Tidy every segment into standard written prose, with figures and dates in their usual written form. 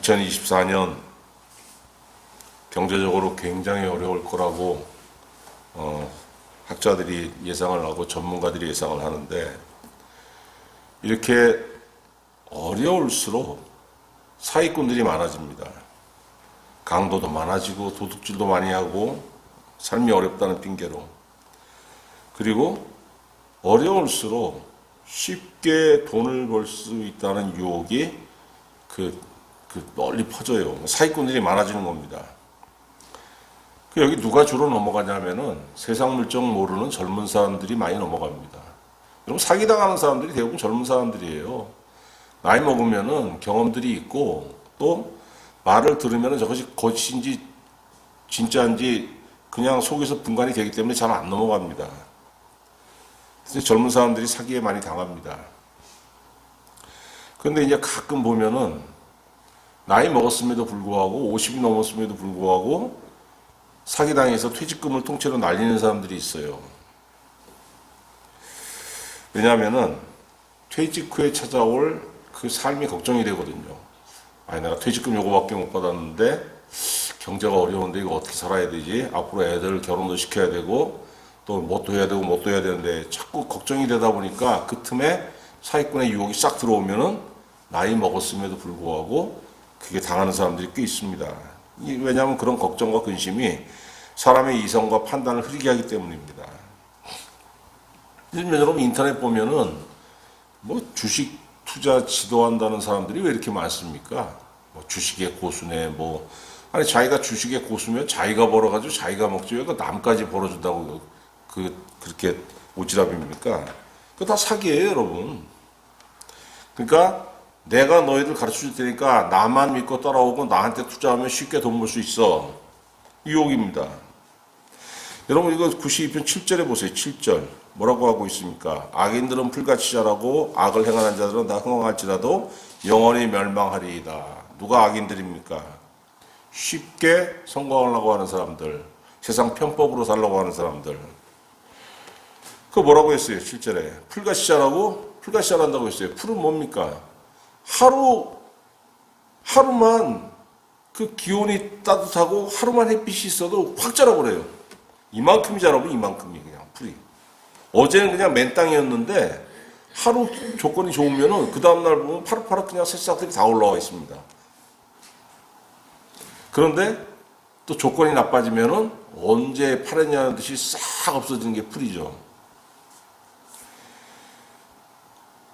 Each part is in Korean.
2024년 경제적으로 굉장히 어려울 거라고 학자들이 예상을 하고 전문가들이 예상을 하는데, 이렇게 어려울수록 사기꾼들이 많아집니다. 강도도 많아지고 도둑질도 많이 하고 삶이 어렵다는 핑계로. 그리고 어려울수록 쉽게 돈을 벌 수 있다는 유혹이 널리 퍼져요. 사기꾼들이 많아지는 겁니다. 여기 누가 주로 넘어가냐면은 세상 물정 모르는 젊은 사람들이 많이 넘어갑니다. 여러분, 사기당하는 사람들이 대부분 젊은 사람들이에요. 나이 먹으면은 경험들이 있고, 또 말을 들으면은 저것이 거짓인지 진짜인지 그냥 속에서 분간이 되기 때문에 잘 안 넘어갑니다. 그래서 젊은 사람들이 사기에 많이 당합니다. 그런데 이제 가끔 보면은 나이 먹었음에도 불구하고 50이 넘었음에도 불구하고 사기당해서 퇴직금을 통째로 날리는 사람들이 있어요. 왜냐하면은 퇴직 후에 찾아올 그 삶이 걱정이 되거든요. 아니, 내가 퇴직금 요거밖에 못 받았는데 경제가 어려운데 이거 어떻게 살아야 되지? 앞으로 애들 결혼도 시켜야 되고 또 뭣도 해야 되고 뭣도 해야 되는데 자꾸 걱정이 되다 보니까 그 틈에 사기꾼의 유혹이 싹 들어오면은 나이 먹었음에도 불구하고 그게 당하는 사람들이 꽤 있습니다. 왜냐하면 그런 걱정과 근심이 사람의 이성과 판단을 흐리게 하기 때문입니다. 여러분, 인터넷 보면은 주식 투자 지도한다는 사람들이 왜 이렇게 많습니까? 주식의 고수네, 아니, 자기가 주식의 고수면 자기가 벌어가지고 자기가 먹지 왜 그 남까지 벌어준다고 그렇게 오지랖입니까? 그거 다 사기예요, 여러분. 그러니까 내가 너희들 가르쳐 줄 테니까 나만 믿고 따라오고 나한테 투자하면 쉽게 돈 벌 수 있어. 유혹입니다. 여러분, 이거 92편 7절에 보세요. 7절. 뭐라고 하고 있습니까? 악인들은 풀같이 자라고 악을 행하는 자들은 다 흥황할지라도 영원히 멸망하리이다. 누가 악인들입니까? 쉽게 성공하려고 하는 사람들, 세상 편법으로 살려고 하는 사람들. 그거 뭐라고 했어요? 7절에. 풀같이 자라고? 풀같이 자란다고 했어요. 풀은 뭡니까? 하루만 그 기온이 따뜻하고 하루만 햇빛이 있어도 확 자라버려요. 이만큼이 자라고, 이만큼이 그냥 풀이. 어제는 그냥 맨 땅이었는데 하루 조건이 좋으면은 그 다음날 보면 파릇파릇 그냥 새싹들이 다 올라와 있습니다. 그런데 또 조건이 나빠지면은 언제 파랬냐는 듯이 싹 없어지는 게 풀이죠.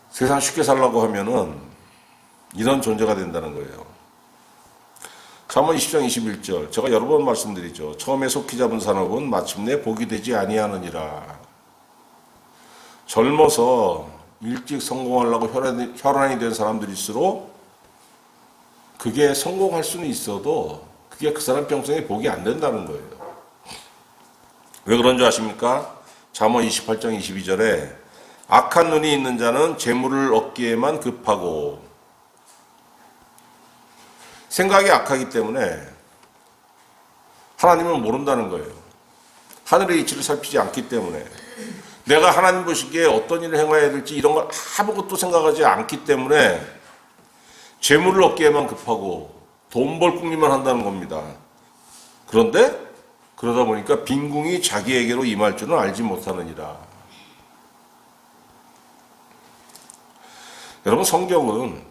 세상 쉽게 살라고 하면은 이런 존재가 된다는 거예요. 잠언 20장 21절. 제가 여러 번 말씀드리죠. 처음에 속히 잡은 산업은 마침내 복이 되지 아니하느니라. 젊어서 일찍 성공하려고 혈안이 된 사람들일수록 그게 성공할 수는 있어도 그게 그 사람 평생에 복이 안 된다는 거예요. 왜 그런 줄 아십니까? 잠언 28장 22절에 악한 눈이 있는 자는 재물을 얻기에만 급하고, 생각이 악하기 때문에 하나님을 모른다는 거예요. 하늘의 이치를 살피지 않기 때문에, 내가 하나님 보시기에 어떤 일을 행해야 될지 이런 걸 아무것도 생각하지 않기 때문에 재물을 얻기에만 급하고 돈 벌 궁리만 한다는 겁니다. 그런데 그러다 보니까 빈궁이 자기에게로 임할 줄은 알지 못하느니라. 여러분, 성경은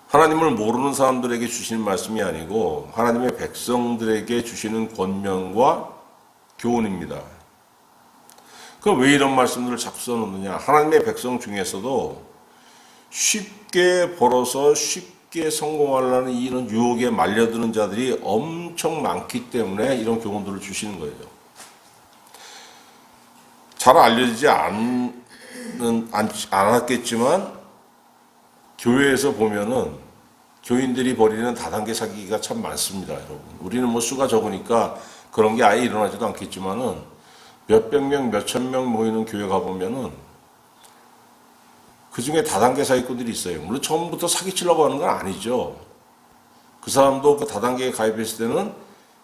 하나님을 모르는 사람들에게 주시는 말씀이 아니고 하나님의 백성들에게 주시는 권면과 교훈입니다. 그럼 왜 이런 말씀들을 자꾸 써놓느냐? 하나님의 백성 중에서도 쉽게 벌어서 쉽게 성공하려는 이런 유혹에 말려드는 자들이 엄청 많기 때문에 이런 교훈들을 주시는 거예요. 잘 알려지지 않았겠지만 교회에서 보면은 교인들이 벌이는 다단계 사기가 참 많습니다, 여러분. 우리는 수가 적으니까 그런 게 아예 일어나지도 않겠지만은 몇백 명, 몇천 명 모이는 교회 가보면은 그 중에 다단계 사기꾼들이 있어요. 물론 처음부터 사기치려고 하는 건 아니죠. 그 사람도 그 다단계에 가입했을 때는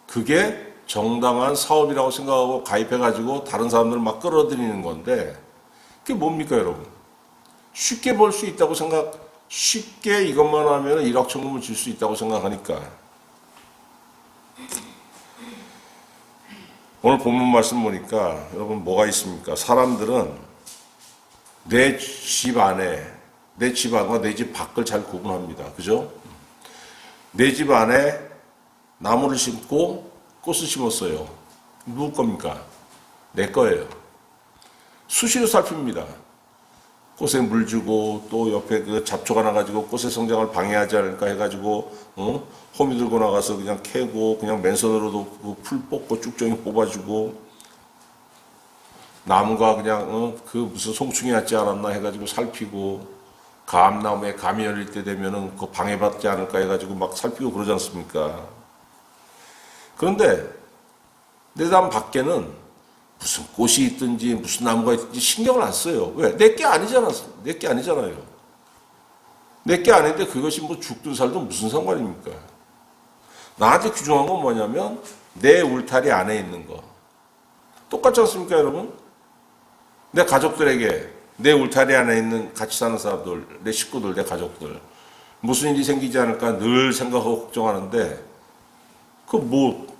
그게 정당한 사업이라고 생각하고 가입해가지고 다른 사람들을 막 끌어들이는 건데, 그게 뭡니까, 여러분? 쉽게 벌 수 있다고 쉽게 이것만 하면 일확천금을 줄 수 있다고 생각하니까. 오늘 본문 말씀 보니까 여러분 뭐가 있습니까? 사람들은 내 집 안에, 내 집 안과 내 집 밖을 잘 구분합니다. 그죠? 내 집 안에 나무를 심고 꽃을 심었어요. 누구 겁니까? 내 거예요. 수시로 살핍니다. 꽃에 물 주고 또 옆에 그 잡초가 나가지고 꽃의 성장을 방해하지 않을까 해가지고 호미 들고 나가서 그냥 캐고 그냥 맨손으로도 그 풀 뽑고 쭉정이 뽑아주고 나무가 그냥 그 무슨 송충이 났지 않았나 해가지고 살피고 감나무에 감이 열릴 때 되면은 그 방해받지 않을까 해가지고 막 살피고 그러지 않습니까? 그런데 내 남 밖에는 무슨 꽃이 있든지 무슨 나무가 있든지 신경을 안 써요. 왜? 내게 아니잖아요. 내게 아니잖아요. 내게 아닌데 그것이 뭐 죽든 살든 무슨 상관입니까? 나한테 귀중한 건 뭐냐면 내 울타리 안에 있는 거. 똑같지 않습니까, 여러분? 내 가족들에게 내 울타리 안에 있는 같이 사는 사람들, 내 식구들, 내 가족들 무슨 일이 생기지 않을까 늘 생각하고 걱정하는데 그 뭐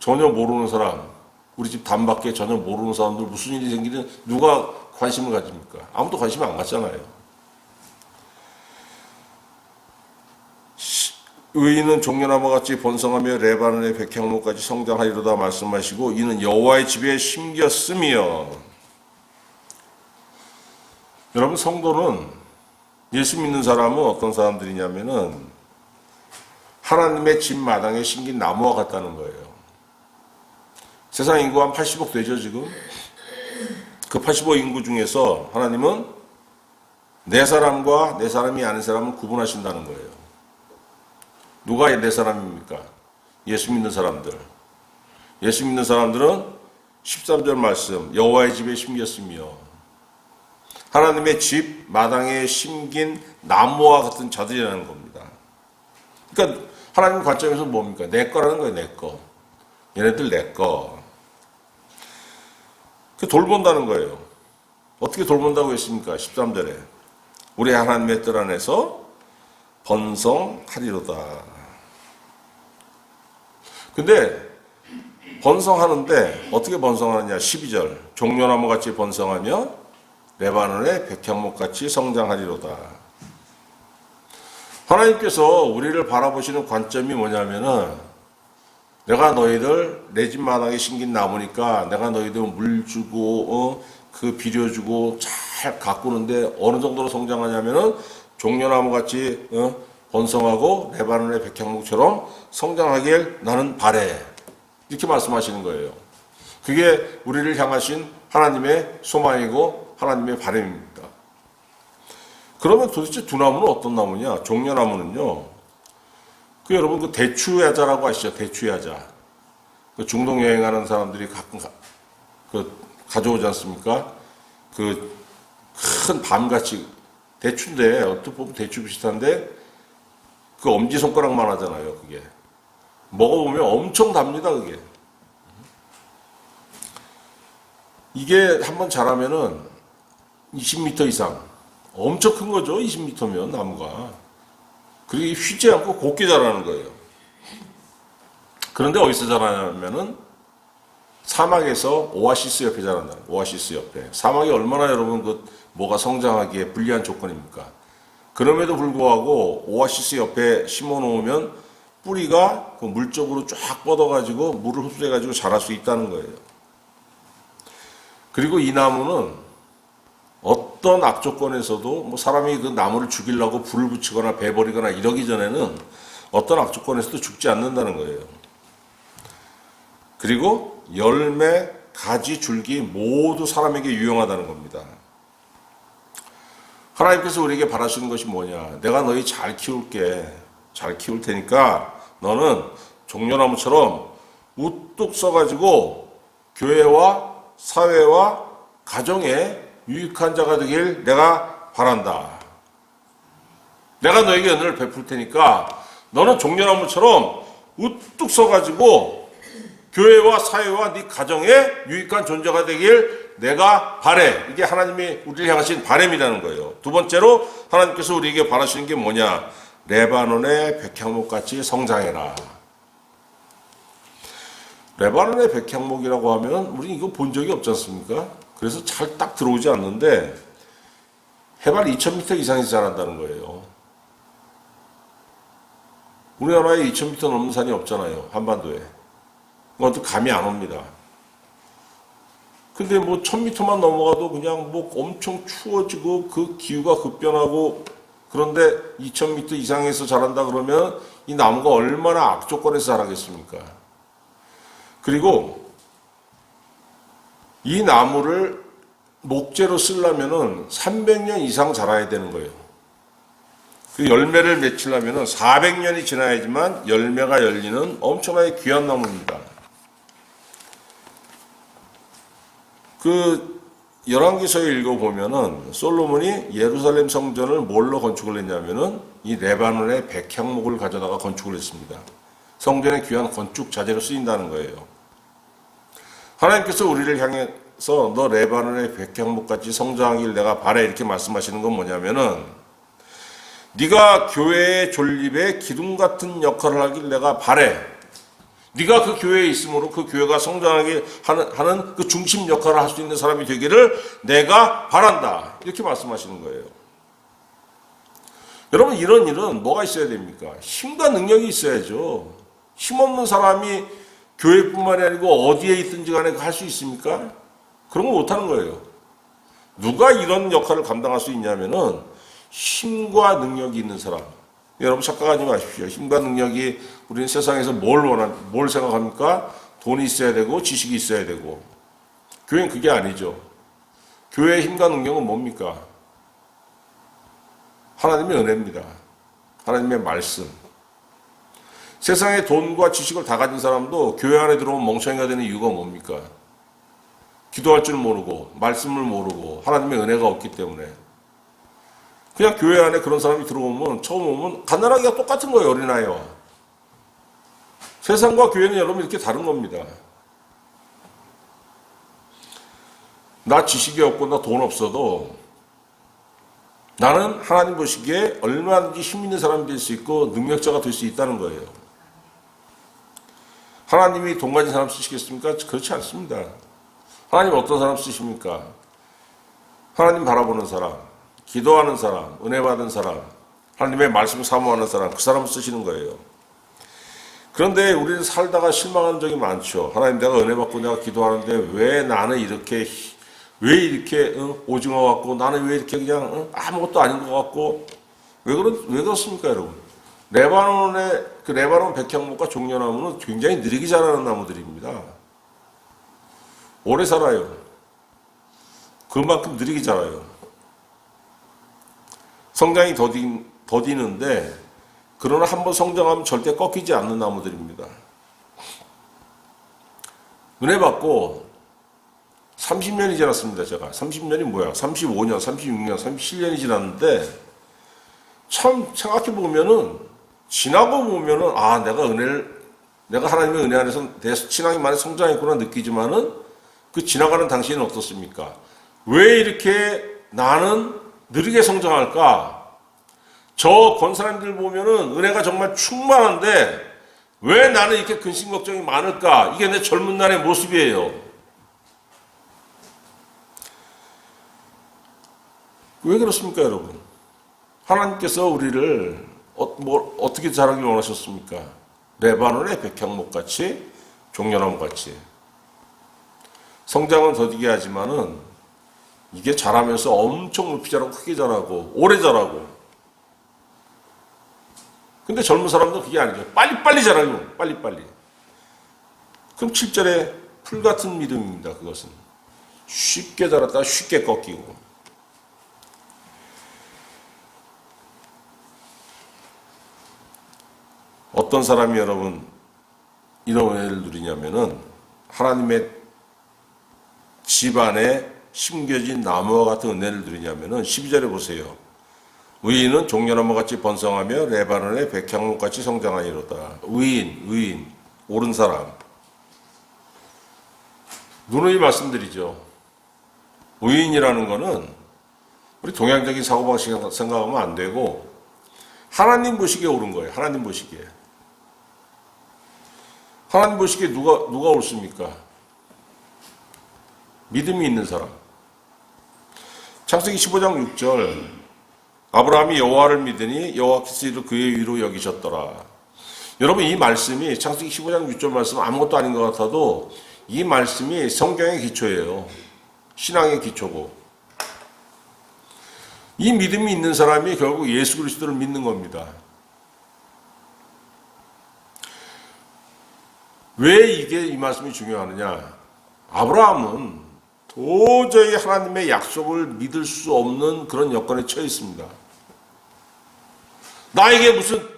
전혀 모르는 사람 우리 집 단밖에 전혀 모르는 사람들 무슨 일이 생기든 누가 관심을 가집니까? 아무도 관심이 안 갖잖아요. 의인은 종려나무 같이 번성하며 레바논의 백향목까지 성장하리로다 말씀하시고 이는 여호와의 집에 심겼으며. 여러분 성도는 예수 믿는 사람은 어떤 사람들이냐면은 하나님의 집 마당에 심긴 나무와 같다는 거예요. 세상 인구 한 80억 되죠, 지금? 그 80억 인구 중에서 하나님은 내 사람과 내 사람이 아닌 사람을 구분하신다는 거예요. 누가 내 사람입니까? 예수 믿는 사람들. 예수 믿는 사람들은 13절 말씀, 여호와의 집에 심겼으며 하나님의 집 마당에 심긴 나무와 같은 자들이라는 겁니다. 그러니까 하나님 관점에서 뭡니까? 내 거라는 거예요, 내 거. 얘네들 내 거. 그 돌본다는 거예요. 어떻게 돌본다고 했습니까? 13절에. 우리 하나님의 뜰 안에서 번성하리로다. 근데 번성하는데 어떻게 번성하느냐? 12절. 종려나무 같이 번성하며 레바논의 백향목 같이 성장하리로다. 하나님께서 우리를 바라보시는 관점이 뭐냐면은 내가 너희들 내 집 마당에 심긴 나무니까 내가 너희들 물 주고 그 비료 주고 잘 가꾸는데 어느 정도로 성장하냐면은 종려나무 같이 번성하고 레바논의 백향목처럼 성장하길 나는 바래. 이렇게 말씀하시는 거예요. 그게 우리를 향하신 하나님의 소망이고 하나님의 바람입니다. 그러면 도대체 두 나무는 어떤 나무냐? 종려나무는요. 그 여러분 그 대추야자라고 아시죠? 대추야자. 그 중동 여행하는 사람들이 가끔 가져오지 않습니까? 그 큰 밤같이 대추인데 어떻게 보면 대추 비슷한데 그 엄지손가락만 하잖아요. 그게 먹어보면 엄청 답니다. 그게 이게 한번 자라면은 20m 이상 엄청 큰 거죠. 20m면 나무가. 그리고 휘지 않고 곱게 자라는 거예요. 그런데 어디서 자라냐면은 사막에서 오아시스 옆에 자란다. 오아시스 옆에. 사막이 얼마나 여러분 그 뭐가 성장하기에 불리한 조건입니까? 그럼에도 불구하고 오아시스 옆에 심어 놓으면 뿌리가 그 물 쪽으로 쫙 뻗어가지고 물을 흡수해가지고 자랄 수 있다는 거예요. 그리고 이 나무는 어떤 악조건에서도 뭐 사람이 그 나무를 죽이려고 불을 붙이거나 베버리거나 이러기 전에는 어떤 악조건에서도 죽지 않는다는 거예요. 그리고 열매, 가지, 줄기 모두 사람에게 유용하다는 겁니다. 하나님께서 우리에게 바라시는 것이 뭐냐? 내가 너희 잘 키울게. 잘 키울 테니까 너는 종려나무처럼 우뚝 서가지고 교회와 사회와 가정에 유익한 자가 되길 내가 바란다. 내가 너에게 은혜를 베풀 테니까 너는 종려나무처럼 우뚝 서가지고 교회와 사회와 네 가정에 유익한 존재가 되길 내가 바래. 이게 하나님이 우리를 향하신 바람이라는 거예요. 두 번째로 하나님께서 우리에게 바라시는 게 뭐냐? 레바논의 백향목같이 성장해라. 레바논의 백향목이라고 하면 우리 이거 본 적이 없지 않습니까? 그래서 잘 딱 들어오지 않는데 해발 2000m 이상에서 자란다는 거예요. 우리나라에 2000m 넘는 산이 없잖아요. 한반도에. 그것도 감이 안 옵니다. 근데 뭐 1000m만 넘어가도 그냥 뭐 엄청 추워지고 그 기후가 급변하고, 그런데 2000m 이상에서 자란다 그러면 이 나무가 얼마나 악조건에서 자라겠습니까? 그리고 이 나무를 목재로 쓰려면은 300년 이상 자라야 되는 거예요. 그 열매를 맺히려면은 400년이 지나야지만 열매가 열리는 엄청나게 귀한 나무입니다. 그 열왕기서에 읽어보면은 솔로몬이 예루살렘 성전을 뭘로 건축을 했냐면은 이 레바논의 백향목을 가져다가 건축을 했습니다. 성전의 귀한 건축 자재로 쓰인다는 거예요. 하나님께서 우리를 향해서 너 레바논의 백향목같이 성장하길 내가 바래 이렇게 말씀하시는 건 뭐냐면은 네가 교회의 존립에 기둥 같은 역할을 하길 내가 바래. 네가 그 교회에 있으므로 그 교회가 성장하게 하는 그 중심 역할을 할 수 있는 사람이 되기를 내가 바란다. 이렇게 말씀하시는 거예요. 여러분, 이런 일은 뭐가 있어야 됩니까? 힘과 능력이 있어야죠. 힘없는 사람이 교회뿐만이 아니고 어디에 있든지 간에 할 수 있습니까? 그런 거 못하는 거예요. 누가 이런 역할을 감당할 수 있냐면은 힘과 능력이 있는 사람. 여러분 착각하지 마십시오. 힘과 능력이 우리는 세상에서 뭘 생각합니까? 돈이 있어야 되고 지식이 있어야 되고. 교회는 그게 아니죠. 교회의 힘과 능력은 뭡니까? 하나님의 은혜입니다. 하나님의 말씀. 세상에 돈과 지식을 다 가진 사람도 교회 안에 들어오면 멍청이가 되는 이유가 뭡니까? 기도할 줄 모르고 말씀을 모르고 하나님의 은혜가 없기 때문에. 그냥 교회 안에 그런 사람이 들어오면 처음 오면 갓난아기가 똑같은 거예요. 어린아이와. 세상과 교회는 여러분 이렇게 다른 겁니다. 나 지식이 없고 나 돈 없어도 나는 하나님 보시기에 얼마든지 힘 있는 사람이 될 수 있고 능력자가 될 수 있다는 거예요. 하나님이 돈 가진 사람 쓰시겠습니까? 그렇지 않습니다. 하나님 어떤 사람 쓰십니까? 하나님 바라보는 사람, 기도하는 사람, 은혜 받은 사람, 하나님의 말씀 사모하는 사람, 그 사람을 쓰시는 거예요. 그런데 우리는 살다가 실망한 적이 많죠. 하나님, 내가 은혜 받고 내가 기도하는데 왜 나는 이렇게 오징어 같고 나는 왜 이렇게 그냥 아무것도 아닌 것 같고 왜 그렇습니까, 여러분? 레바논 백향목과 종려나무는 굉장히 느리게 자라는 나무들입니다. 오래 살아요. 그만큼 느리게 자라요. 성장이 더디는데 그러나 한번 성장하면 절대 꺾이지 않는 나무들입니다. 은혜 받고 30년이 지났습니다. 제가 30년이 뭐야? 35년, 36년, 37년이 지났는데 참 생각해 보면은 지나고 보면은 내가 하나님의 은혜 안에서 내 신앙이 많이 성장했구나 느끼지만은 그 지나가는 당시에는 어떻습니까? 왜 이렇게 나는 느리게 성장할까? 저 권사님들 보면은 은혜가 정말 충만한데 왜 나는 이렇게 근심 걱정이 많을까? 이게 내 젊은 날의 모습이에요. 왜 그렇습니까, 여러분? 하나님께서 우리를 어떻게 자라길 원하셨습니까? 레바논의 백향목같이, 종려나무같이. 성장은 더디게 하지만은 이게 자라면서 엄청 높이 자라고 크게 자라고 오래 자라고. 근데 젊은 사람도 그게 아니죠. 빨리빨리 자라요. 빨리빨리. 그럼 7절에 풀 같은 믿음입니다. 그것은. 쉽게 자랐다가 쉽게 꺾이고. 어떤 사람이 여러분 이런 은혜를 누리냐면은 하나님의 집안에 심겨진 나무와 같은 은혜를 누리냐면은 12절에 보세요. 의인은 종려나무같이 번성하며 레바논의 백향목같이 성장하니로다. 의인, 옳은 사람. 누누이 말씀드리죠. 의인이라는 거는 우리 동양적인 사고방식 생각하면 안 되고 하나님 보시기에 옳은 거예요. 하나님 보시기에. 하나님 보시기에 누가 옳습니까? 믿음이 있는 사람. 창세기 15장 6절 아브라함이 여호와를 믿으니 여호와께서 이를 그의 위로 여기셨더라. 여러분 이 말씀이 창세기 15장 6절 말씀 아무것도 아닌 것 같아도 이 말씀이 성경의 기초예요. 신앙의 기초고. 이 믿음이 있는 사람이 결국 예수 그리스도를 믿는 겁니다. 왜 이 말씀이 중요하느냐? 아브라함은 도저히 하나님의 약속을 믿을 수 없는 그런 여건에 처해 있습니다. 나에게 무슨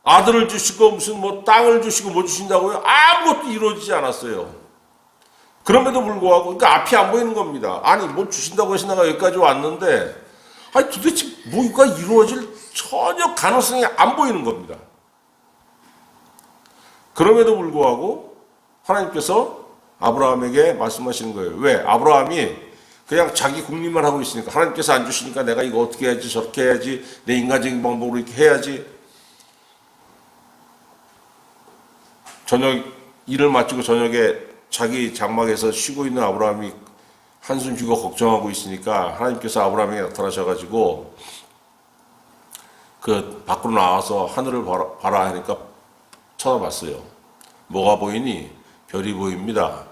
아들을 주시고 무슨 뭐 땅을 주시고 뭐 주신다고요? 아무것도 이루어지지 않았어요. 그럼에도 불구하고 그러니까 앞이 안 보이는 겁니다. 아니 뭐 주신다고 하시다가 여기까지 왔는데 아니 도대체 뭐가 이루어질 전혀 가능성이 안 보이는 겁니다. 그럼에도 불구하고 하나님께서 아브라함에게 말씀하시는 거예요. 왜? 아브라함이 그냥 자기 궁리만 하고 있으니까 하나님께서 안 주시니까 내가 이거 어떻게 해야지 저렇게 해야지 내 인간적인 방법으로 이렇게 해야지 저녁 일을 마치고 저녁에 자기 장막에서 쉬고 있는 아브라함이 한숨 쉬고 걱정하고 있으니까 하나님께서 아브라함에게 나타나셔가지고 그 밖으로 나와서 하늘을 봐라 하니까 쳐다봤어요. 뭐가 보이니? 별이 보입니다.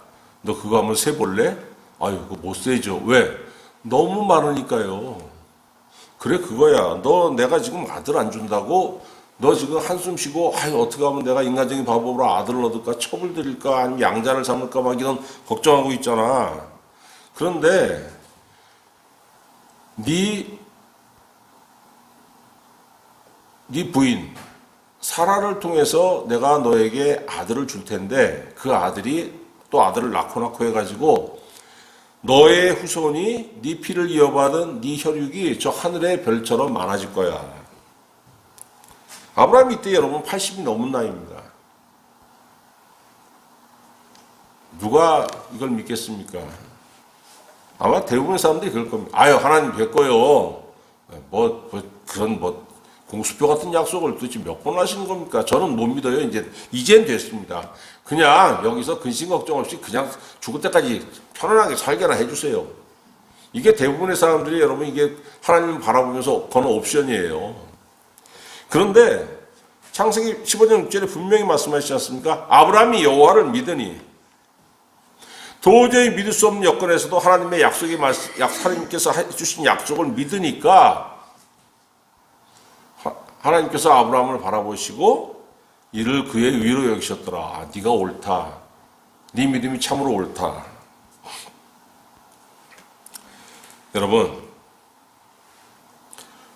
너 그거 한번 세볼래? 아유 그거 못 세죠. 왜? 너무 많으니까요. 그래 그거야. 너 내가 지금 아들 안 준다고 너 지금 한숨 쉬고 아유 어떻게 하면 내가 인간적인 방법으로 아들을 얻을까? 첩을 들일까? 아니면 양자를 삼을까? 막 이런 걱정하고 있잖아. 그런데 네 부인 사라를 통해서 내가 너에게 아들을 줄 텐데 그 아들이 또 아들을 낳고 해가지고 너의 후손이 네 피를 이어받은 네 혈육이 저 하늘의 별처럼 많아질 거야. 아브라함이 이때 여러분 80이 넘은 나이입니다. 누가 이걸 믿겠습니까? 아마 대부분의 사람들이 그럴 겁니다. 아유 하나님 될 거요. 그런 공수표 같은 약속을 도대체 몇 번 하시는 겁니까? 저는 못 믿어요. 이젠 됐습니다. 그냥 여기서 근심 걱정 없이 그냥 죽을 때까지 편안하게 살게나 해주세요. 이게 대부분의 사람들이 여러분 이게 하나님을 바라보면서 거는 옵션이에요. 그런데 창세기 15장 6절에 분명히 말씀하시지 않습니까? 아브라함이 여호와를 믿으니 도저히 믿을 수 없는 여건에서도 하나님의 하나님께서 해주신 약속을 믿으니까 하나님께서 아브라함을 바라보시고 이를 그의 위로 여기셨더라. 네가 옳다. 네 믿음이 참으로 옳다. 여러분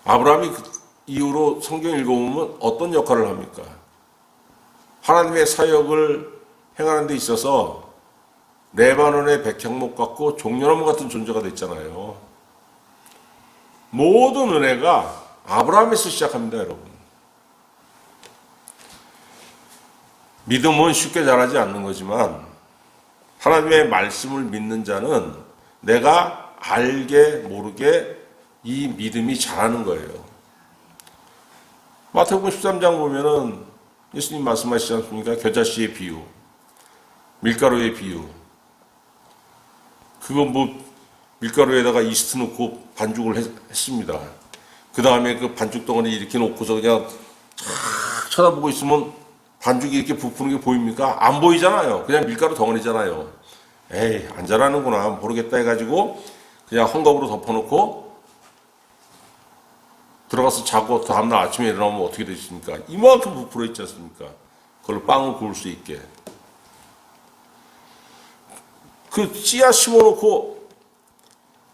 아브라함이 그 이후로 성경 읽어보면 어떤 역할을 합니까? 하나님의 사역을 행하는 데 있어서 레바논의 백향목 같고 종려나무 같은 존재가 됐잖아요. 모든 은혜가 아브라함에서 시작합니다, 여러분. 믿음은 쉽게 자라지 않는 거지만 하나님의 말씀을 믿는 자는 내가 알게 모르게 이 믿음이 자라는 거예요. 마태복음 13장 보면은 예수님 말씀하시지 않습니까? 겨자씨의 비유, 밀가루의 비유. 그거 밀가루에다가 이스트 넣고 반죽을 했습니다. 그 다음에 그 반죽 덩어리 이렇게 놓고서 그냥 쫙 쳐다보고 있으면 반죽이 이렇게 부푸는 게 보입니까? 안 보이잖아요. 그냥 밀가루 덩어리잖아요. 에이, 안 자라는구나. 모르겠다 해가지고 그냥 헝겊으로 덮어놓고 들어가서 자고 다음날 아침에 일어나면 어떻게 되십니까? 이만큼 부풀어 있지 않습니까? 그걸로 빵을 구울 수 있게. 그 씨앗 심어놓고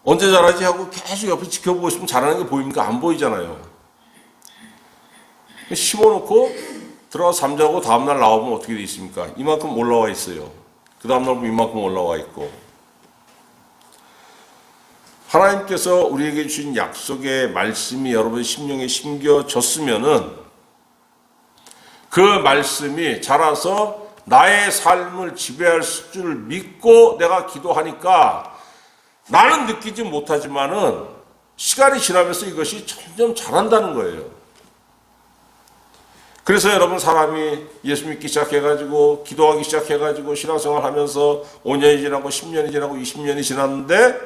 언제 자라지 하고 계속 옆에 지켜보고 있으면 자라는 게 보입니까? 안 보이잖아요. 심어놓고 들어가서 잠자고 다음날 나오면 어떻게 돼 있습니까? 이만큼 올라와 있어요. 그 다음날 보면 이만큼 올라와 있고. 하나님께서 우리에게 주신 약속의 말씀이 여러분의 심령에 심겨졌으면은 그 말씀이 자라서 나의 삶을 지배할 줄 믿고 내가 기도하니까 나는 느끼지 못하지만은 시간이 지나면서 이것이 점점 자란다는 거예요. 그래서 여러분, 사람이 예수 믿기 시작해가지고 기도하기 시작해가지고 신앙생활 하면서 5년이 지나고 10년이 지나고 20년이 지났는데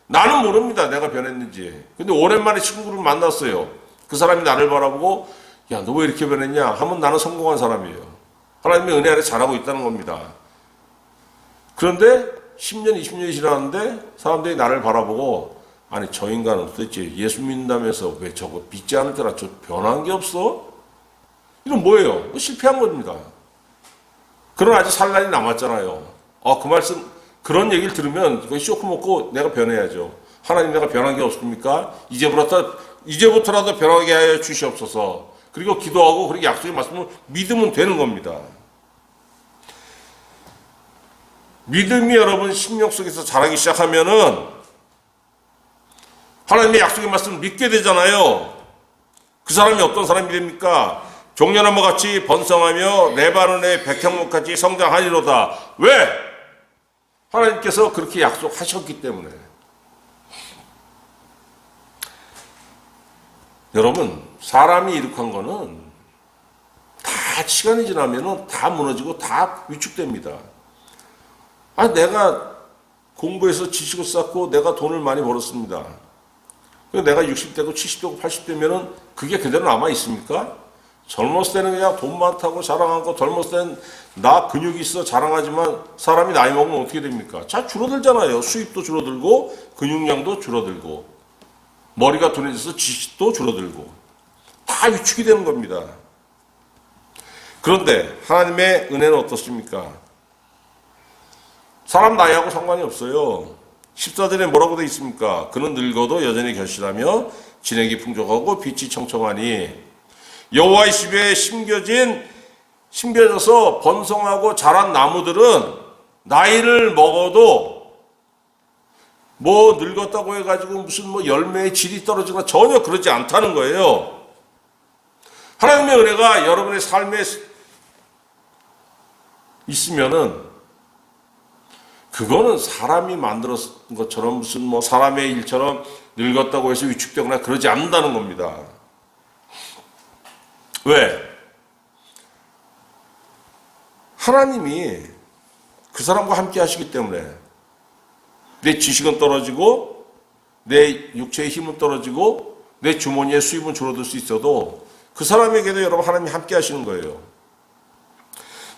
나는 모릅니다, 내가 변했는지. 근데 오랜만에 친구를 만났어요. 그 사람이 나를 바라보고 야, 너 왜 이렇게 변했냐 하면 나는 성공한 사람이에요. 하나님의 은혜 아래 잘하고 있다는 겁니다. 그런데 10년, 20년이 지났는데 사람들이 나를 바라보고 아니, 저 인간은 도대체 예수 믿는다면서 왜 저거 믿지 않을 때라 저 변한 게 없어? 이건 뭐예요? 실패한 겁니다. 그러나 아직 산란이 남았잖아요. 그 말씀, 그런 얘기를 들으면 그거 쇼크 먹고 내가 변해야죠. 하나님, 내가 변한 게 없습니까? 이제부터라도 변하게 하여 주시옵소서. 그리고 기도하고 그리고 약속의 말씀을 믿으면 되는 겁니다. 믿음이 여러분 심령 속에서 자라기 시작하면은 하나님의 약속의 말씀을 믿게 되잖아요. 그 사람이 어떤 사람이 됩니까? 종려나무 같이 번성하며 레바논의 백향목같이 성장하리로다. 왜? 하나님께서 그렇게 약속하셨기 때문에. 여러분, 사람이 이룩한 거는 다 시간이 지나면은 다 무너지고 다 위축됩니다. 내가 공부해서 지식을 쌓고 내가 돈을 많이 벌었습니다. 내가 60대고 70대고 80대면은 그게 그대로 남아 있습니까? 젊었을 때는 그냥 돈 많다고 자랑하고 젊었을 때는 나 근육이 있어 자랑하지만 사람이 나이 먹으면 어떻게 됩니까? 자, 줄어들잖아요. 수입도 줄어들고 근육량도 줄어들고 머리가 둔해져서 지식도 줄어들고 다 위축이 되는 겁니다. 그런데 하나님의 은혜는 어떻습니까? 사람 나이하고 상관이 없어요. 14절에 뭐라고 되어 있습니까? 그는 늙어도 여전히 결실하며 진액이 풍족하고 빛이 청청하니 여호와의 집에 심겨져서 번성하고 자란 나무들은 나이를 먹어도 뭐 늙었다고 해가지고 무슨 뭐 열매의 질이 떨어지거나 전혀 그러지 않다는 거예요. 하나님의 은혜가 여러분의 삶에 있으면은 그거는 사람이 만들었던 것처럼 무슨 뭐 사람의 일처럼 늙었다고 해서 위축되거나 그러지 않는다는 겁니다. 왜? 하나님이 그 사람과 함께 하시기 때문에 내 지식은 떨어지고 내 육체의 힘은 떨어지고 내 주머니의 수입은 줄어들 수 있어도 그 사람에게도 여러분 하나님이 함께 하시는 거예요.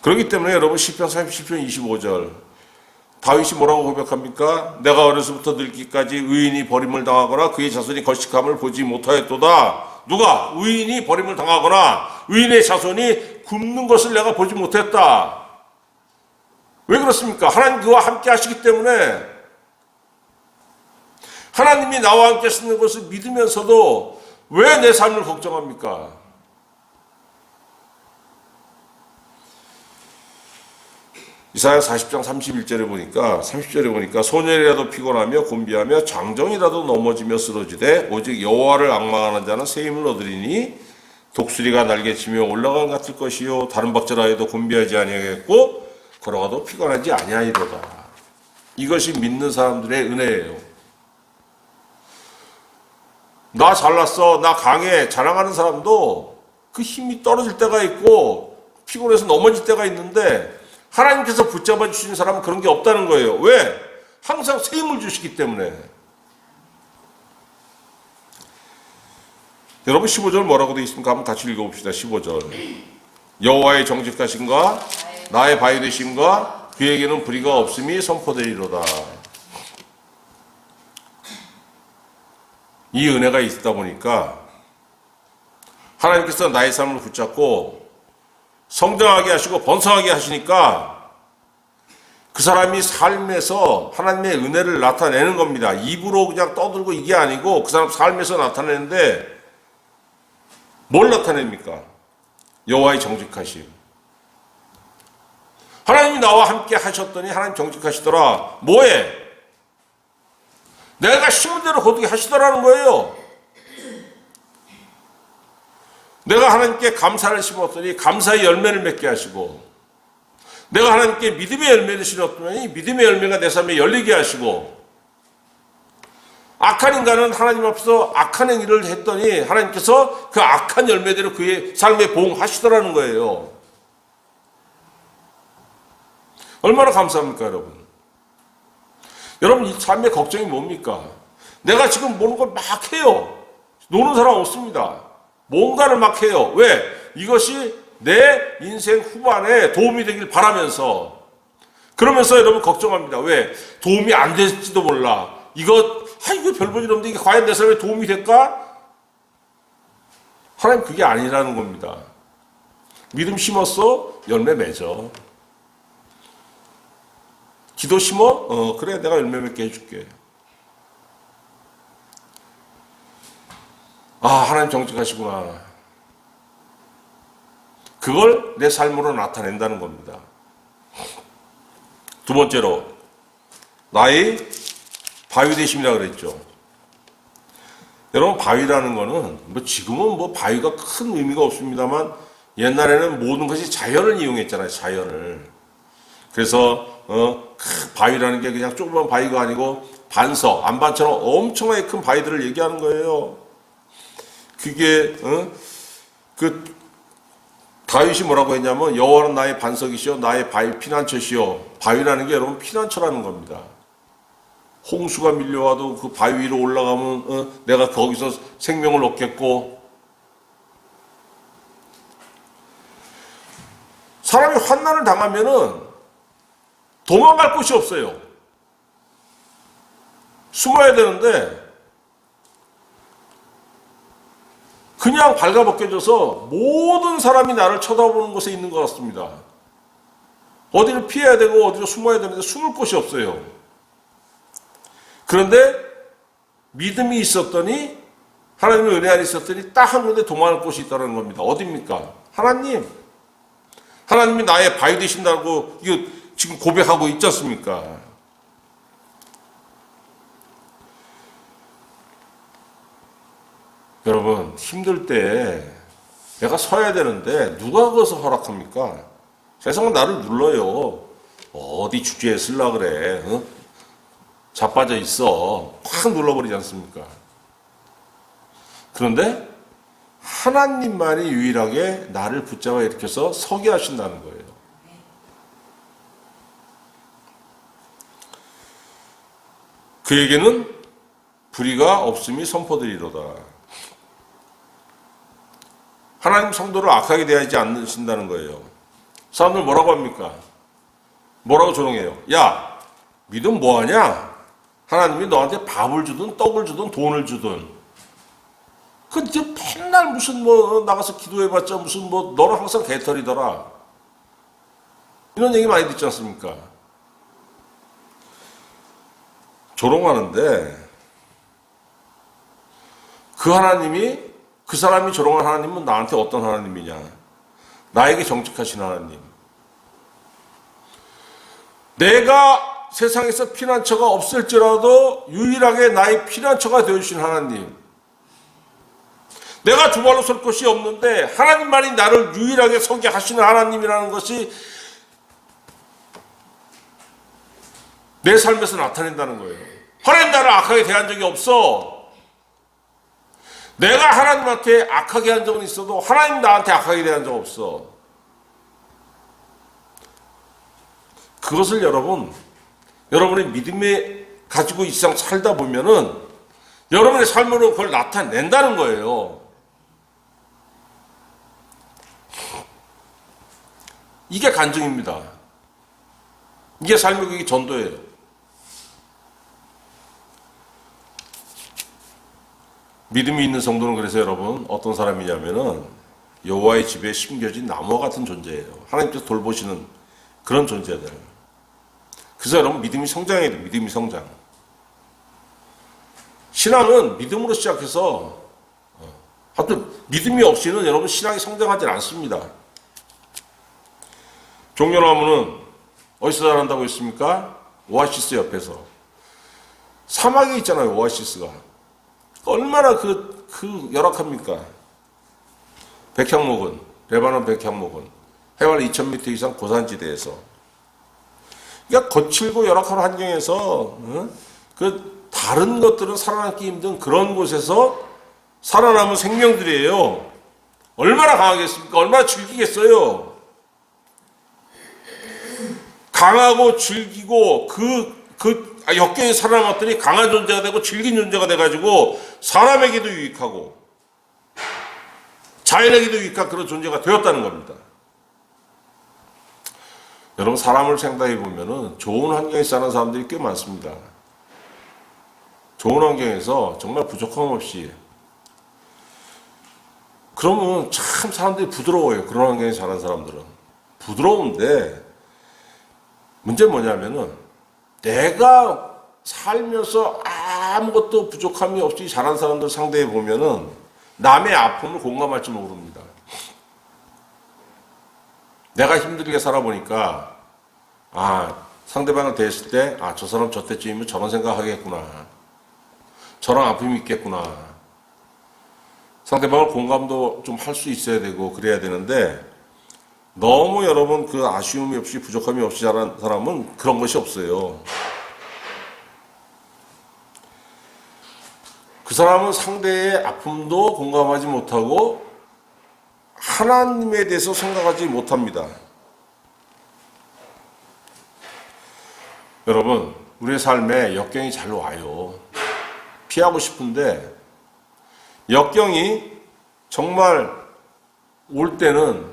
그렇기 때문에 여러분 시편 37편 25절 다윗이 뭐라고 고백합니까? 내가 어려서부터 늙기까지 의인이 버림을 당하거나 그의 자손이 거식함을 보지 못하였도다. 누가? 의인이 버림을 당하거나 의인의 자손이 굶는 것을 내가 보지 못했다. 왜 그렇습니까? 하나님 그와 함께 하시기 때문에 하나님이 나와 함께 하시는 것을 믿으면서도 왜 내 삶을 걱정합니까? 이사야 40장 30절에 보니까 소년이라도 피곤하며 곤비하며 장정이라도 넘어지며 쓰러지되 오직 여호와를 앙망하는 자는 새 힘을 얻으리니 독수리가 날개치며 올라간 같을 것이요 다른 박자라해도 곤비하지 아니하겠고 걸어가도 피곤하지 아니하리로다. 이것이 믿는 사람들의 은혜예요. 나 잘났어, 나 강해 자랑하는 사람도 그 힘이 떨어질 때가 있고 피곤해서 넘어질 때가 있는데 하나님께서 붙잡아 주시는 사람은 그런 게 없다는 거예요. 왜? 항상 새 힘을 주시기 때문에. 여러분 15절 뭐라고 되어 있습니까? 한번 같이 읽어봅시다. 15절 여호와의 정직하심과 나의 바위 되심과 그에게는 불의가 없음이 선포되리로다. 이 은혜가 있다 보니까 하나님께서 나의 삶을 붙잡고 성장하게 하시고 번성하게 하시니까 그 사람이 삶에서 하나님의 은혜를 나타내는 겁니다. 입으로 그냥 떠들고 이게 아니고 그 사람 삶에서 나타내는데 뭘 나타냅니까? 여호와의 정직하심. 하나님이 나와 함께 하셨더니 하나님 정직하시더라. 뭐해? 내가 심은 대로 거두게 하시더라는 거예요. 내가 하나님께 감사를 심었더니 감사의 열매를 맺게 하시고 내가 하나님께 믿음의 열매를 심었더니 이 믿음의 열매가 내 삶에 열리게 하시고, 악한 인간은 하나님 앞에서 악한 행위를 했더니 하나님께서 그 악한 열매대로 그의 삶에 보응하시더라는 거예요. 얼마나 감사합니까, 여러분? 여러분, 이 삶의 걱정이 뭡니까? 내가 지금 모르는 걸 막 해요. 노는 사람 없습니다. 뭔가를 막 해요. 왜? 이것이 내 인생 후반에 도움이 되길 바라면서, 그러면서 여러분 걱정합니다. 왜? 도움이 안 될지도 몰라. 이거 별 볼 일 없는데 이게 과연 내 삶에 도움이 될까? 하나님 그게 아니라는 겁니다. 믿음 심었어? 열매 맺어. 기도 심어? 그래, 내가 열매 맺게 해줄게. 아, 하나님 정직하시구나. 그걸 내 삶으로 나타낸다는 겁니다. 두 번째로, 나의 바위 되심이라고 그랬죠. 여러분, 바위라는 거는, 지금은 바위가 큰 의미가 없습니다만, 옛날에는 모든 것이 자연을 이용했잖아요, 자연을. 그래서, 바위라는 게 그냥 조그만 바위가 아니고, 반석, 안반처럼 엄청나게 큰 바위들을 얘기하는 거예요. 그게, 다윗이 뭐라고 했냐면, 여호와는 나의 반석이시여, 나의 피난처시여. 바위라는 게 여러분 피난처라는 겁니다. 홍수가 밀려와도 그 바위 위로 올라가면 내가 거기서 생명을 얻겠고, 사람이 환난을 당하면은 도망갈 곳이 없어요. 숨어야 되는데 그냥 발가벗겨져서 모든 사람이 나를 쳐다보는 곳에 있는 것 같습니다. 어디를 피해야 되고 어디로 숨어야 되는데 숨을 곳이 없어요. 그런데 믿음이 있었더니, 하나님의 은혜 안에 있었더니 딱 한 군데 도망갈 곳이 있다는 겁니다. 어디입니까? 하나님. 하나님이 나의 바위 되신다고 이거 지금 고백하고 있지 않습니까? 여러분, 힘들 때 내가 서야 되는데 누가 거기서 허락합니까? 세상은 나를 눌러요. 어디 주제에 쓸라 그래. 자빠져 있어. 확 눌러버리지 않습니까? 그런데 하나님만이 유일하게 나를 붙잡아 일으켜서 서게 하신다는 거예요. 그에게는 불의가 없음이 선포되리로다. 하나님 성도를 악하게 대하지 않으신다는 거예요. 사람들 뭐라고 합니까? 뭐라고 조롱해요? 야, 믿음 뭐하냐? 하나님이 너한테 밥을 주든 떡을 주든 돈을 주든, 이제 맨날 무슨 나가서 기도해봤자 무슨 너는 항상 개털이더라. 이런 얘기 많이 듣지 않습니까? 조롱하는데 그 사람이 조롱한 하나님은 나한테 어떤 하나님이냐? 나에게 정직하신 하나님. 내가 세상에서 피난처가 없을지라도 유일하게 나의 피난처가 되어주신 하나님. 내가 두 발로 설 곳이 없는데 하나님만이 나를 유일하게 서게 하시는 하나님이라는 것이 내 삶에서 나타낸다는 거예요. 하나님 나를 악하게 대한 적이 없어. 내가 하나님한테 악하게 한 적은 있어도 하나님 나한테 악하게 대한 적 없어. 그것을 여러분의 믿음에 가지고 이 세상 살다 보면은 여러분의 삶으로 그걸 나타낸다는 거예요. 이게 간증입니다. 이게 삶의 그게 전도예요. 믿음이 있는 성도는 그래서 여러분 어떤 사람이냐면은 여호와의 집에 심겨진 나무와 같은 존재예요. 하나님께서 돌보시는 그런 존재들. 그래서 여러분 믿음이 성장해야 돼요. 믿음이 성장. 신앙은 믿음으로 시작해서 하여튼 믿음이 없이는 여러분 신앙이 성장하지 않습니다. 종려나무는 어디서 자란다고 했습니까? 오아시스 옆에서. 사막에 있잖아요, 오아시스가. 얼마나 열악합니까? 백향목은, 레바논 백향목은 해발 2000m 이상 고산지대에서 그러니까 거칠고 열악한 환경에서 그 다른 것들은 살아남기 힘든 그런 곳에서 살아남은 생명들이에요. 얼마나 강하겠습니까? 얼마나 즐기겠어요? 강하고 즐기고 역경에 살아남았더니 강한 존재가 되고 즐긴 존재가 돼가지고 사람에게도 유익하고 자연에게도 유익한 그런 존재가 되었다는 겁니다. 여러분, 사람을 생각해 보면은 좋은 환경에 사는 사람들이 꽤 많습니다. 좋은 환경에서 정말 부족함 없이. 그러면 참 사람들이 부드러워요. 그런 환경에 사는 사람들은. 부드러운데 문제는 뭐냐면은 내가 살면서 아무것도 부족함이 없이 자란 사람들 상대해 보면은 남의 아픔을 공감할지 모릅니다. 내가 힘들게 살아보니까 상대방을 대했을 때 저 사람 저때쯤이면 저런 생각하겠구나. 저런 아픔이 있겠구나. 상대방을 공감도 좀 할 수 있어야 되고 그래야 되는데 너무 여러분 그 아쉬움이 없이 부족함이 없이 자란 사람은 그런 것이 없어요. 그 사람은 상대의 아픔도 공감하지 못하고 하나님에 대해서 생각하지 못합니다. 여러분, 우리의 삶에 역경이 잘 와요. 피하고 싶은데 역경이 정말 올 때는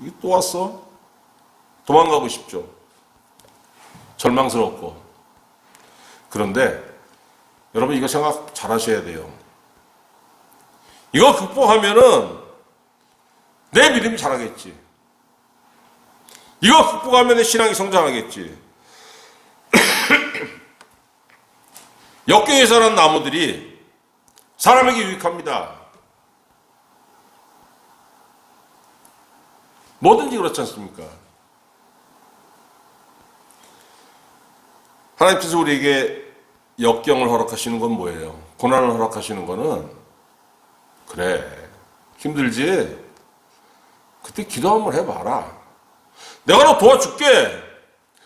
이게 또 왔어? 도망가고 싶죠. 절망스럽고. 그런데 여러분, 이거 생각 잘 하셔야 돼요. 이거 극복하면은 내 믿음이 자라겠지. 이거 극복하면 내 신앙이 성장하겠지. 역경에 자란 나무들이 사람에게 유익합니다. 뭐든지 그렇지 않습니까? 하나님께서 우리에게 역경을 허락하시는 건 뭐예요? 고난을 허락하시는 거는 그래, 힘들지? 그때 기도 한번 해봐라. 내가 너 도와줄게.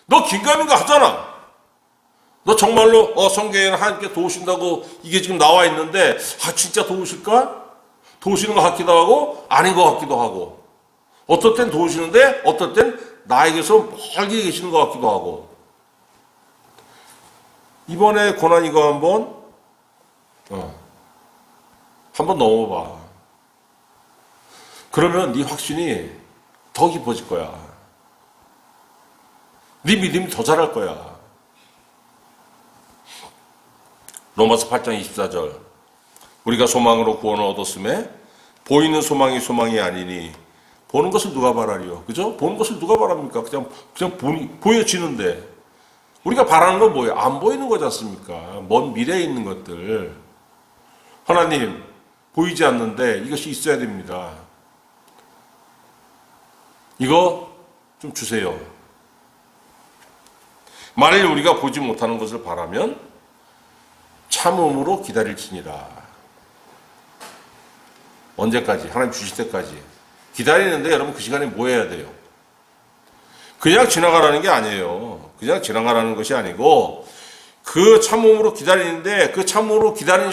너 긴가민가 하잖아. 너 정말로 성경에는 하나님께 도우신다고 이게 지금 나와 있는데 진짜 도우실까? 도우시는 것 같기도 하고 아닌 것 같기도 하고, 어떨 땐 도우시는데 어떨 땐 나에게서 멀리 계시는 것 같기도 하고. 이번에 고난 이거 한번 넘어봐. 그러면 네 확신이 더 깊어질 거야. 네 믿음이 더 자랄 거야. 로마서 8장 24절. 우리가 소망으로 구원을 얻었음에 보이는 소망이 소망이 아니니 보는 것을 누가 바라리요? 그죠? 보는 것을 누가 바랍니까? 그냥 보여지는데. 우리가 바라는 건 뭐예요? 안 보이는 거지 않습니까? 먼 미래에 있는 것들. 하나님, 보이지 않는데 이것이 있어야 됩니다. 이거 좀 주세요. 만일 우리가 보지 못하는 것을 바라면 참음으로 기다릴지니라. 언제까지? 하나님 주실 때까지. 기다리는데 여러분 그 시간에 뭐 해야 돼요? 그냥 지나가라는 게 아니에요. 그냥 지나가라는 것이 아니고 그 참음으로 기다리는데 그 참음으로 기다리는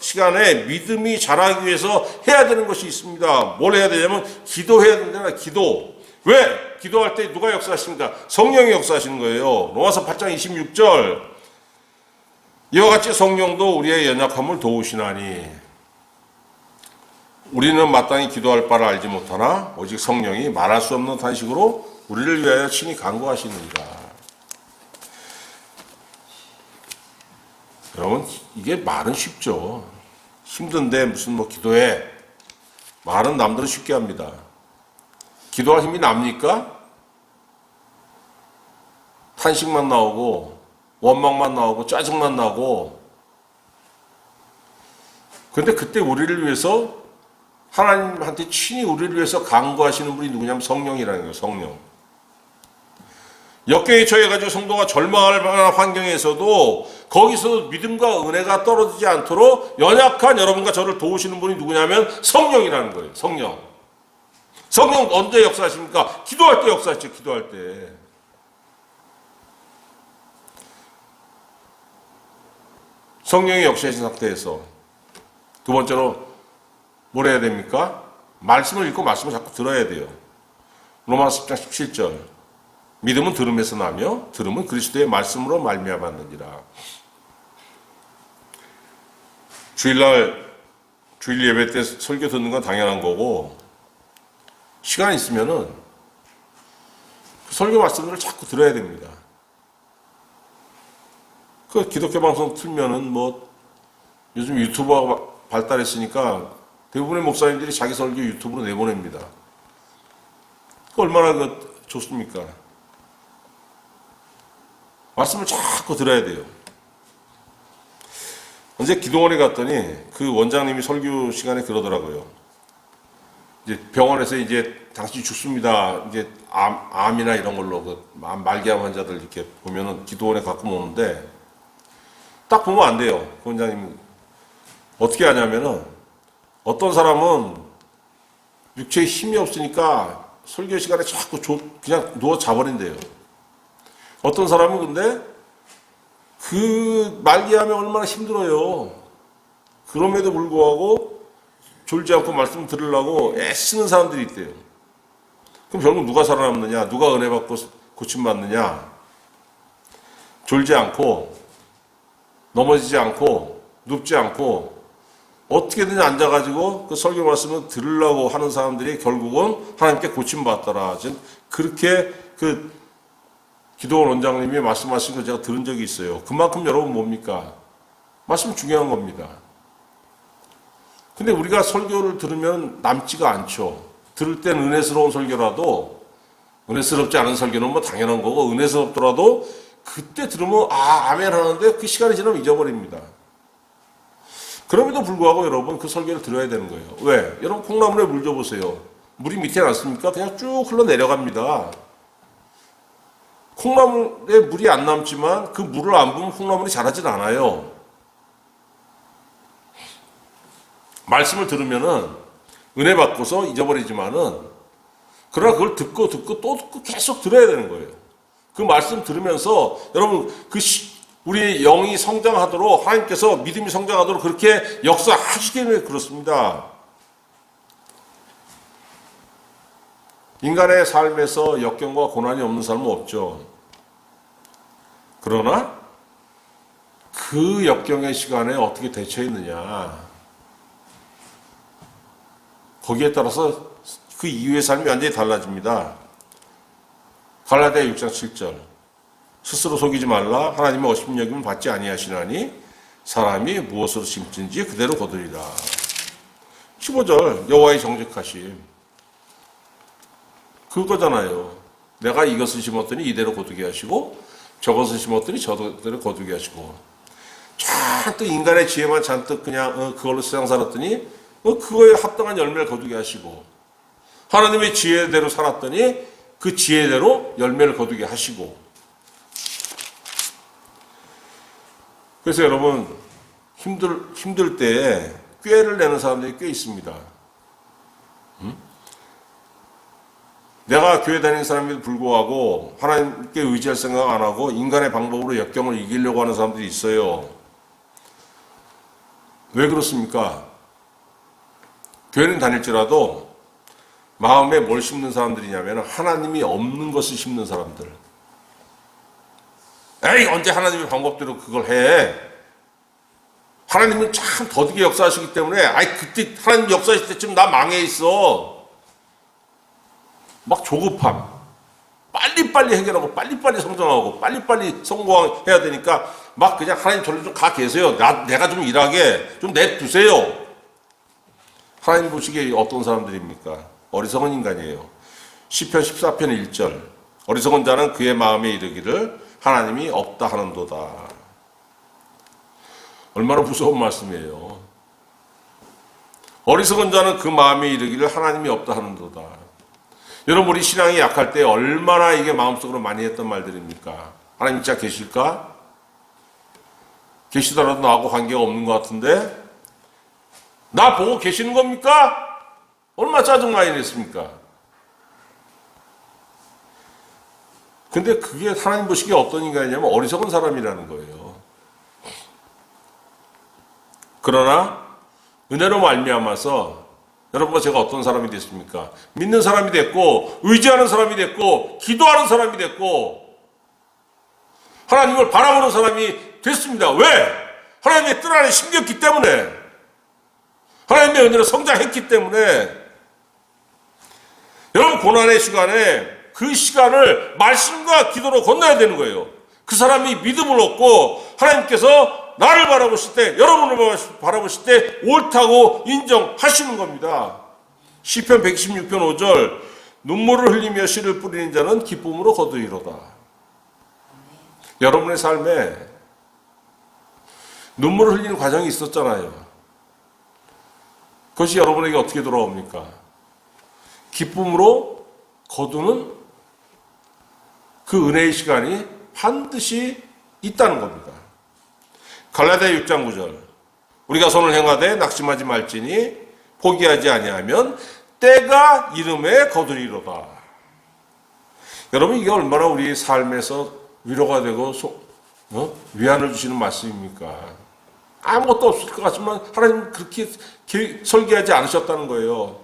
시간에 믿음이 자라기 위해서 해야 되는 것이 있습니다. 뭘 해야 되냐면 기도해야 된다. 기도. 왜? 기도할 때 누가 역사하십니까? 성령이 역사하시는 거예요. 로마서 8장 26절. 이와 같이 성령도 우리의 연약함을 도우시나니 우리는 마땅히 기도할 바를 알지 못하나 오직 성령이 말할 수 없는 탄식으로 우리를 위하여 친히 간구하시느니라. 여러분, 이게 말은 쉽죠. 힘든데 무슨 기도해. 말은 남들은 쉽게 합니다. 기도할 힘이 납니까? 탄식만 나오고 원망만 나오고 짜증만 나고. 그런데 그때 우리를 위해서 하나님한테 친히 우리를 위해서 간구하시는 분이 누구냐면 성령이라는 거예요. 성령. 역경에 처해가지고 성도가 절망할 만한 환경에서도 거기서 믿음과 은혜가 떨어지지 않도록 연약한 여러분과 저를 도우시는 분이 누구냐면 성령이라는 거예요. 성령. 성령 언제 역사하십니까? 기도할 때 역사하시죠. 기도할 때. 성령이 역사하신 상태에서. 두 번째로 뭘 해야 됩니까? 말씀을 읽고 말씀을 자꾸 들어야 돼요. 로마서 10장 17절. 믿음은 들음에서 나며 들음은 그리스도의 말씀으로 말미암았느니라. 주일 예배 때 설교 듣는 건 당연한 거고, 시간 있으면은 그 설교 말씀들을 자꾸 들어야 됩니다. 그 기독교 방송 틀면은 뭐 요즘 유튜버가 발달했으니까 대부분의 목사님들이 자기 설교 유튜브로 내보냅니다. 그 얼마나 좋습니까? 말씀을 자꾸 들어야 돼요. 언제 기도원에 갔더니 그 원장님이 설교 시간에 그러더라고요. 이제 병원에서 이제 당신이 죽습니다. 이제 암이나 이런 걸로 말기암 환자들 이렇게 보면은 기도원에 갖고 오는데 딱 보면 안 돼요. 그 원장님 어떻게 하냐면은 어떤 사람은 육체에 힘이 없으니까 설교 시간에 자꾸 그냥 누워 자버린대요. 어떤 사람은 근데 그 말기암에 얼마나 힘들어요. 그럼에도 불구하고 졸지 않고 말씀 들으려고 애쓰는 사람들이 있대요. 그럼 결국 누가 살아남느냐? 누가 은혜 받고 고침받느냐? 졸지 않고 넘어지지 않고 눕지 않고 어떻게든 앉아가지고 그 설교 말씀을 들으려고 하는 사람들이 결국은 하나님께 고침받더라. 그렇게 그 기도원 원장님이 말씀하신 거 제가 들은 적이 있어요. 그만큼 여러분 뭡니까? 말씀 중요한 겁니다. 근데 우리가 설교를 들으면 남지가 않죠. 들을 땐 은혜스러운 설교라도, 은혜스럽지 않은 설교는 뭐 당연한 거고, 은혜스럽더라도 그때 들으면 아멘 하는데 그 시간이 지나면 잊어버립니다. 그럼에도 불구하고 여러분 그 설교를 들어야 되는 거예요. 왜? 여러분 콩나물에 물 줘보세요. 물이 밑에 났습니까? 그냥 쭉 흘러내려갑니다. 콩나물에 물이 안 남지만 그 물을 안 부으면 콩나물이 자라진 않아요. 말씀을 들으면은 은혜 받고서 잊어버리지만은 그러나 그걸 듣고 또 듣고 계속 들어야 되는 거예요. 그 말씀 들으면서 여러분 우리 영이 성장하도록 하나님께서 믿음이 성장하도록 그렇게 역사하시기 위해 그렇습니다. 인간의 삶에서 역경과 고난이 없는 사람은 없죠. 그러나 그 역경의 시간에 어떻게 대처했느냐, 거기에 따라서 그 이후의 삶이 완전히 달라집니다. 갈라디아 6장 7절. 스스로 속이지 말라. 하나님의 어심 여김을 받지 아니하시나니 사람이 무엇으로 심든지 그대로 거두리라. 15절. 여호와의 정직하심. 그거잖아요. 내가 이것을 심었더니 이대로 거두게 하시고 저것을 심었더니 저대로 거두게 하시고, 잔뜩 인간의 지혜만 잔뜩 그냥 그걸로 세상 살았더니 그거에 합당한 열매를 거두게 하시고, 하나님의 지혜대로 살았더니 그 지혜대로 열매를 거두게 하시고. 그래서 여러분 힘들 때에 꾀를 내는 사람들이 꽤 있습니다. 내가 교회 다니는 사람에도 불구하고 하나님께 의지할 생각 안 하고 인간의 방법으로 역경을 이기려고 하는 사람들이 있어요. 왜 그렇습니까? 교회는 다닐지라도 마음에 뭘 심는 사람들이냐면 하나님이 없는 것을 심는 사람들. 에이, 언제 하나님의 방법대로 그걸 해? 하나님은 참 더디게 역사하시기 때문에 그때 하나님 역사하실 때쯤 나 망해 있어. 막 조급함, 빨리빨리 해결하고 빨리빨리 성장하고 빨리빨리 성공해야 되니까 막 그냥 하나님 저리 좀 가 계세요. 내가 좀 일하게 좀 내두세요. 하나님 보시기에 어떤 사람들입니까? 어리석은 인간이에요. 시편 14편 1절. 어리석은 자는 그의 마음에 이르기를 하나님이 없다 하는도다. 얼마나 무서운 말씀이에요. 어리석은 자는 그 마음에 이르기를 하나님이 없다 하는도다. 여러분 우리 신앙이 약할 때 얼마나 이게 마음속으로 많이 했던 말들입니까? 하나님 진짜 계실까? 계시더라도 나하고 관계가 없는 것 같은데 나 보고 계시는 겁니까? 얼마나 짜증 많이 냈습니까? 근데 그게 하나님 보시기에 어떤 인간이냐면 어리석은 사람이라는 거예요. 그러나 은혜로 말미암아서 여러분과 제가 어떤 사람이 됐습니까? 믿는 사람이 됐고, 의지하는 사람이 됐고, 기도하는 사람이 됐고, 하나님을 바라보는 사람이 됐습니다. 왜? 하나님의 뜻 안에 심겼기 때문에, 하나님의 은혜로 성장했기 때문에. 여러분, 고난의 시간에 그 시간을 말씀과 기도로 건너야 되는 거예요. 그 사람이 믿음을 얻고 하나님께서 나를 바라보실 때, 여러분을 바라보실 때 옳다고 인정하시는 겁니다. 시편 116편 5절, 눈물을 흘리며 씨를 뿌리는 자는 기쁨으로 거두리로다. 여러분의 삶에 눈물을 흘리는 과정이 있었잖아요. 그것이 여러분에게 어떻게 돌아옵니까? 기쁨으로 거두는 그 은혜의 시간이 반드시 있다는 겁니다. 갈라디아 6장 9절, 우리가 손을 행하되 낙심하지 말지니 포기하지 아니하면 때가 이름에 거두리로다. 여러분, 이게 얼마나 우리 삶에서 위로가 되고 위안을 주시는 말씀입니까? 아무것도 없을 것 같지만 하나님은 그렇게 설계하지 않으셨다는 거예요.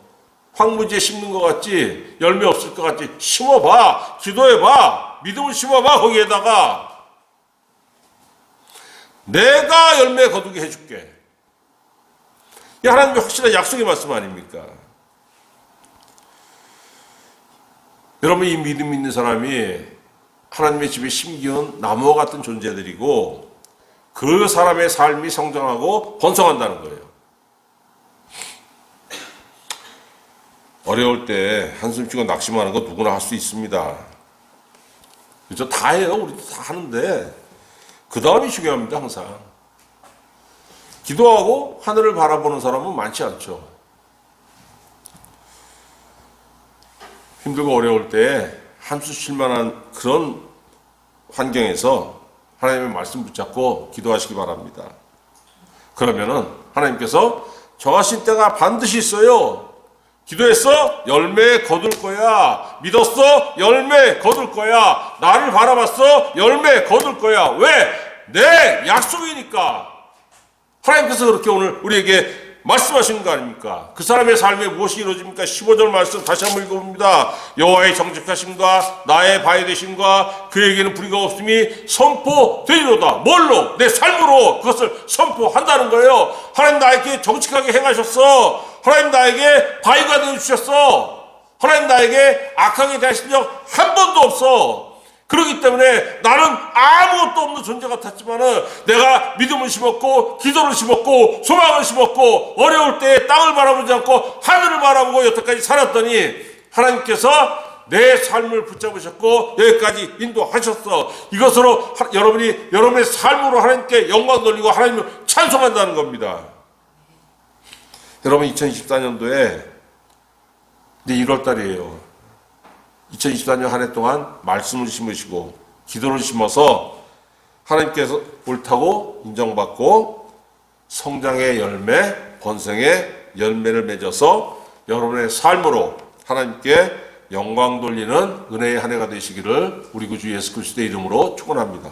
황무지에 심는 것 같지, 열매 없을 것 같지, 심어봐, 기도해봐, 믿음을 심어봐. 거기에다가 내가 열매 거두게 해줄게. 이 하나님의 확실한 약속의 말씀 아닙니까? 여러분, 이 믿음 있는 사람이 하나님의 집에 심기운 나무와 같은 존재들이고, 그 사람의 삶이 성장하고 번성한다는 거예요. 어려울 때 한숨 쉬고 낙심하는 거 누구나 할 수 있습니다. 그렇죠? 다 해요. 우리도 다 하는데 그 다음이 중요합니다. 항상 기도하고 하늘을 바라보는 사람은 많지 않죠. 힘들고 어려울 때 한숨 쉴 만한 그런 환경에서 하나님의 말씀 붙잡고 기도하시기 바랍니다. 그러면은 하나님께서 정하신 때가 반드시 있어요. 기도했어? 열매 거둘 거야. 믿었어? 열매 거둘 거야. 나를 바라봤어? 열매 거둘 거야. 왜? 내 약속이니까. 하나님께서 그렇게 오늘 우리에게 말씀하신 거 아닙니까? 그 사람의 삶에 무엇이 이루어집니까? 15절 말씀 다시 한번 읽어봅니다. 여호와의 정직하심과 나의 바위 되심과 그에게는 불의가 없음이 선포되리로다. 뭘로? 내 삶으로 그것을 선포한다는 거예요. 하나님 나에게 정직하게 행하셨어. 하나님 나에게 바위가 되어주셨어. 하나님 나에게 악하게 대하신 적 한 번도 없어. 그렇기 때문에 나는 아무것도 없는 존재 같았지만은 내가 믿음을 심었고 기도를 심었고 소망을 심었고 어려울 때 땅을 바라보지 않고 하늘을 바라보고 여태까지 살았더니 하나님께서 내 삶을 붙잡으셨고 여기까지 인도하셨어. 이것으로 여러분이 여러분의 삶으로 하나님께 영광 돌리고 하나님을 찬송한다는 겁니다. 여러분, 2024년도에 이제 1월달이에요. 2024년 한 해 동안 말씀을 심으시고 기도를 심어서 하나님께서 옳다고 인정받고 성장의 열매, 번성의 열매를 맺어서 여러분의 삶으로 하나님께 영광 돌리는 은혜의 한 해가 되시기를 우리 구주 예수 그리스도의 이름으로 축원합니다.